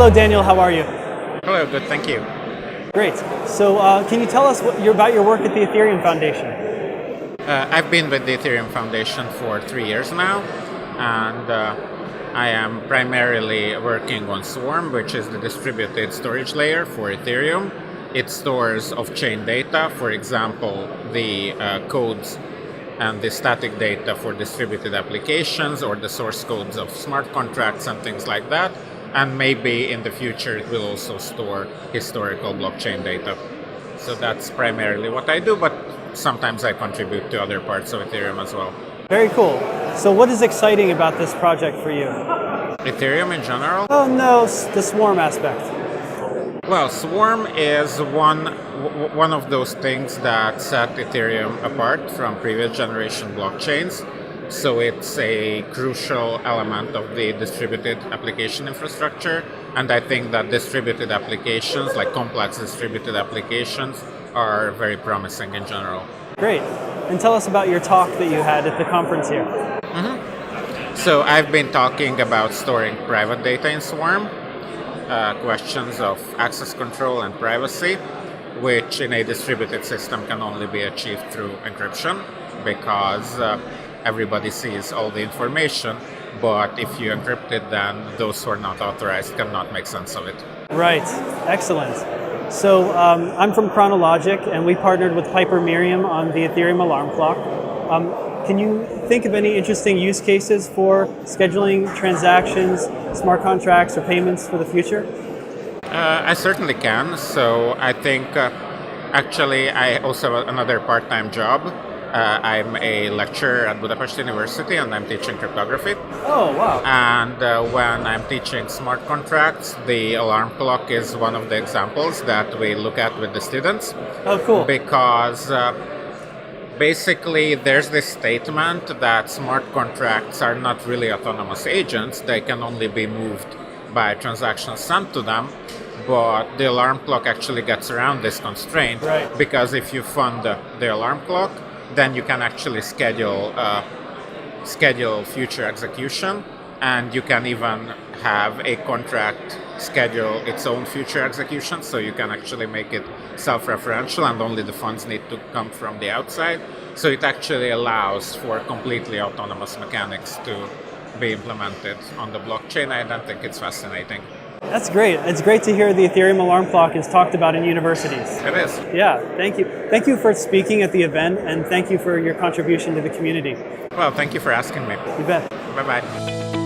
Hello, Daniel. How are you? Hello, good, thank you. Great. So can you tell us about your work at the Ethereum Foundation? I've been with the Ethereum Foundation for 3 years now, and I am primarily working on Swarm, which is the distributed storage layer for Ethereum. It stores off-chain data, for example, the codes and the static data for distributed applications or the source codes of smart contracts and things like that. And maybe in the future it will also store historical blockchain data. So that's primarily what I do, but sometimes I contribute to other parts of Ethereum as well. Very cool. So what is exciting about this project for you? Ethereum in general? Oh no, the Swarm aspect. Well, Swarm is one of those things that set Ethereum apart from previous generation blockchains. So it's a crucial element of the distributed application infrastructure. And I think that distributed applications, like complex distributed applications, are very promising in general. Great. And tell us about your talk that you had at the conference here. So I've been talking about storing private data in Swarm, questions of access control and privacy, which in a distributed system can only be achieved through encryption, because everybody sees all the information, but if you encrypt it, then those who are not authorized cannot make sense of it. Right. Excellent. So I'm from ChronoLogic, and we partnered with Piper Miriam on the Ethereum Alarm Clock. Can you think of any interesting use cases for scheduling transactions, smart contracts, or payments for the future? I certainly can. So I think actually I also have another part-time job. I'm a lecturer at Budapest University and I'm teaching cryptography. Oh, wow. And when I'm teaching smart contracts, the alarm clock is one of the examples that we look at with the students. Oh, cool. Because basically there's this statement that smart contracts are not really autonomous agents. They can only be moved by transactions sent to them. But the alarm clock actually gets around this constraint. Right. Because if you fund the alarm clock, then you can actually schedule future execution, and you can even have a contract schedule its own future execution, so you can actually make it self-referential and only the funds need to come from the outside. So it actually allows for completely autonomous mechanics to be implemented on the blockchain. I don't think it's fascinating. That's great. It's great to hear the Ethereum Alarm Clock is talked about in universities. It is. Yeah, thank you. Thank you for speaking at the event, and thank you for your contribution to the community. Well, thank you for asking me. You bet. Bye-bye.